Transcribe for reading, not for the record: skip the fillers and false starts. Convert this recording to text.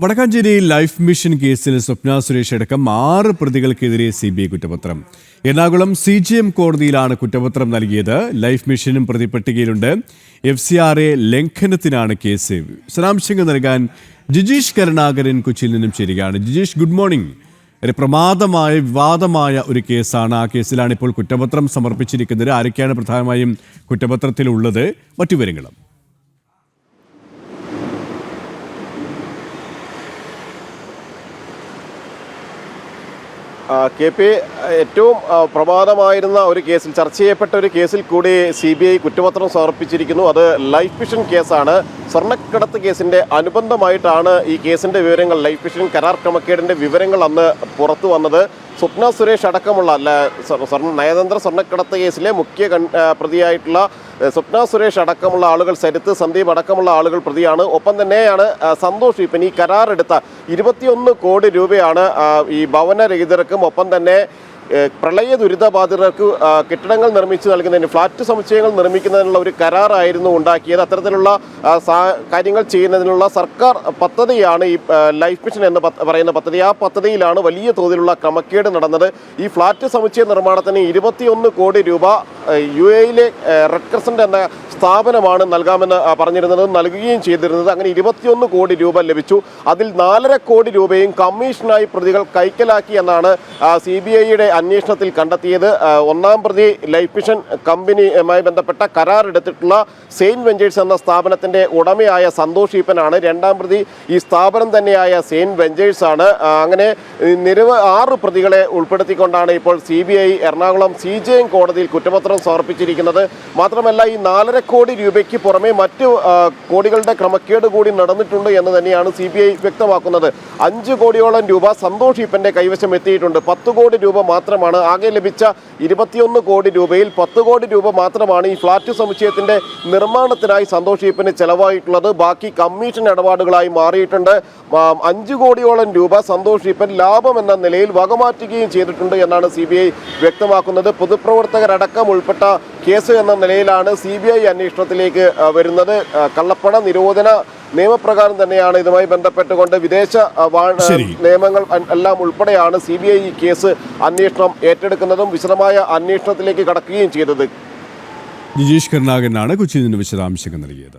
Vadakkanchery life mission കേസിൽ സ്വപ്ന സുരേഷ് അടക്കം 6 പ്രതികൾക്കെതിരെ CBI കുറ്റപത്രം. എറണാകുളം CJM കോടതിയിലാണ് കുറ്റപത്രം നൽകിയത്. ലൈഫ് മിഷനും പ്രതിപട്ടികയിലുണ്ട്. FCRA ലംഘനത്തിനാണ് case. വിശദാംശങ്ങൾ നൽകാൻ ജിജീഷ് കരുണാകരൻ കൊച്ചിയിൽ നിന്നും ചേരുകയാണ്. Jijeesh, good morning. വിവാദമായ ഒരു കേസാണ്. ആ കേസിലാണ് ഇപ്പോൾ കുറ്റപത്രം സമർപ്പിച്ചിരിക്കുന്നത്. ആരൊക്കെയാണ് പ്രധാനമായും കുറ്റപത്രത്തിലുള്ളത്? മറ്റു വിവരങ്ങളും. KP ഏറ്റവും പ്രമാദമായിരുന്ന ഒരു കേസിൽ, ചർച്ച ചെയ്യപ്പെട്ട ഒരു കേസിൽ കൂടി CBI കുറ്റപത്രം സമർപ്പിച്ചിരിക്കുന്നു. അത് ലൈഫ് മിഷൻ കേസാണ്. സ്വർണ്ണക്കടത്ത് കേസിൻ്റെ അനുബന്ധമായിട്ടാണ് ഈ കേസിൻ്റെ വിവരങ്ങൾ, ലൈഫ് മിഷൻ കരാർ ക്രമക്കേടിൻ്റെ വിവരങ്ങൾ അന്ന് പുറത്തു വന്നത്. സ്വപ്ന സുരേഷ് അടക്കമുള്ള നയതന്ത്ര സ്വർണ്ണക്കടത്ത് കേസിലെ മുഖ്യ പ്രതിയായിട്ടുള്ള സ്വപ്ന സുരേഷ് അടക്കമുള്ള ആളുകൾ, സരിത്ത്, സന്ദീപ് അടക്കമുള്ള ആളുകൾ പ്രതിയാണ്. ഒപ്പം തന്നെയാണ് സന്തോഷ് ഈപ്പൻ. ഈ കരാറെടുത്ത 21 കോടി രൂപയാണ് ഈ ഭവനരഹിതർക്കും ഒപ്പം തന്നെ പ്രളയ ദുരിതബാധിതർക്ക് കെട്ടിടങ്ങൾ നിർമ്മിച്ച് നൽകുന്നതിന്, ഫ്ലാറ്റ് സമുച്ചയങ്ങൾ നിർമ്മിക്കുന്നതിനുള്ള ഒരു കരാറായിരുന്നു ഉണ്ടാക്കിയത്. അത്തരത്തിലുള്ള കാര്യങ്ങൾ ചെയ്യുന്നതിനുള്ള സർക്കാർ പദ്ധതിയാണ് ഈ ലൈഫ് മിഷൻ എന്ന് പറയുന്ന പദ്ധതി. ആ പദ്ധതിയിലാണ് വലിയ തോതിലുള്ള ക്രമക്കേട് നടന്നത്. ഈ ഫ്ലാറ്റ് സമുച്ചയ നിർമ്മാണത്തിന് 21 കോടി രൂപ UAE റെഡ് ക്രസന്റ് എന്ന സ്ഥാപനമാണ് നൽകാമെന്ന് പറഞ്ഞിരുന്നത്, നൽകുകയും ചെയ്തിരുന്നത്. അങ്ങനെ 21 കോടി രൂപ ലഭിച്ചു. അതിൽ 4.5 കോടി രൂപയും കമ്മീഷനായി പ്രതികൾ കൈക്കലാക്കി എന്നാണ് CBIയുടെ അന്വേഷണത്തിൽ കണ്ടെത്തിയത്. ഒന്നാം പ്രതി ലൈഫ് മിഷൻ കമ്പനിയുമായി ബന്ധപ്പെട്ട കരാർ എടുത്തിട്ടുള്ള സെയിൻറ്റ് വെഞ്ചേഴ്സ് എന്ന സ്ഥാപനത്തിൻ്റെ ഉടമയായ സന്തോഷ് ഈപ്പനാണ്. രണ്ടാം പ്രതി ഈ സ്ഥാപനം തന്നെയായ സെയിൻറ്റ് വെഞ്ചേഴ്സ് ആണ്. അങ്ങനെ 6 പ്രതികളെ ഉൾപ്പെടുത്തിക്കൊണ്ടാണ് ഇപ്പോൾ CBI എറണാകുളം CJM കോടതിയിൽ കുറ്റപത്രം സമർപ്പിച്ചിരിക്കുന്നത്. മാത്രമല്ല, ഈ 4.5 കോടി രൂപയ്ക്ക് പുറമെ മറ്റ് കോടികളുടെ ക്രമക്കേട് കൂടി നടന്നിട്ടുണ്ട് എന്ന് തന്നെയാണ് CBI വ്യക്തമാക്കുന്നത്. 5 കോടിയോളം രൂപ സന്തോഷ് ഈപ്പൻ്റെ കൈവശം എത്തിയിട്ടുണ്ട്. 10 കോടി രൂപ മാത്രമാണ് ആകെ ലഭിച്ച 21 കോടി രൂപയിൽ 10 കോടി രൂപ മാത്രമാണ് ഈ ഫ്ലാറ്റ് സമുച്ചയത്തിൻ്റെ നിർമ്മാണത്തിനായി സന്തോഷ് ഈപ്പന് ചെലവായിട്ടുള്ളത്. ബാക്കി കമ്മീഷൻ ഇടപാടുകളായി മാറിയിട്ടുണ്ട്. 5 കോടിയോളം രൂപ സന്തോഷ് ഈപ്പൻ ലാഭം എന്ന നിലയിൽ വകമാറ്റുകയും ചെയ്തിട്ടുണ്ട് എന്നാണ് CBI വ്യക്തമാക്കുന്നത്. പൊതുപ്രവർത്തകരടക്കം ഉൾപ്പെട്ട കേസ് എന്ന നിലയിലാണ് CBI അന്വേഷണത്തിലേക്ക് വരുന്നത്. കള്ളപ്പണ നിരോധന നിയമപ്രകാരം തന്നെയാണ് ഇതുമായി ബന്ധപ്പെട്ടുകൊണ്ട് വിദേശ നിയമങ്ങൾ എല്ലാം ഉൾപ്പെടെയാണ് CBI ഈ കേസ് അന്വേഷണം ഏറ്റെടുക്കുന്നതും വിശദമായ അന്വേഷണത്തിലേക്ക് കടക്കുകയും ചെയ്തത്. ജിജീഷ് കരുണാകരനാണ് കൊച്ചിയിൽ നിന്ന് വിശദാംശങ്ങൾ നൽകിയത്.